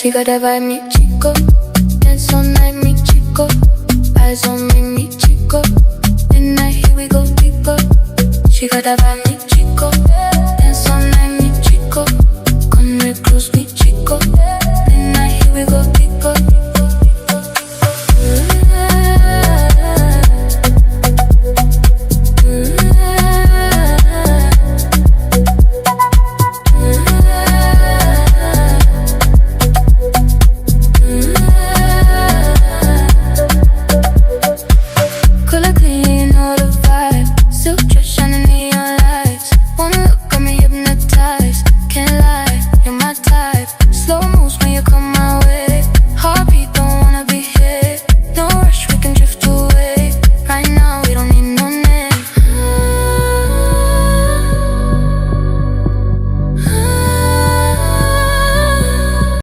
She got that vibe, mi chico. Dance all night, mi chico. Eyes on me, mi chico. Midnight, here we go, deeper. She got that vibe, mi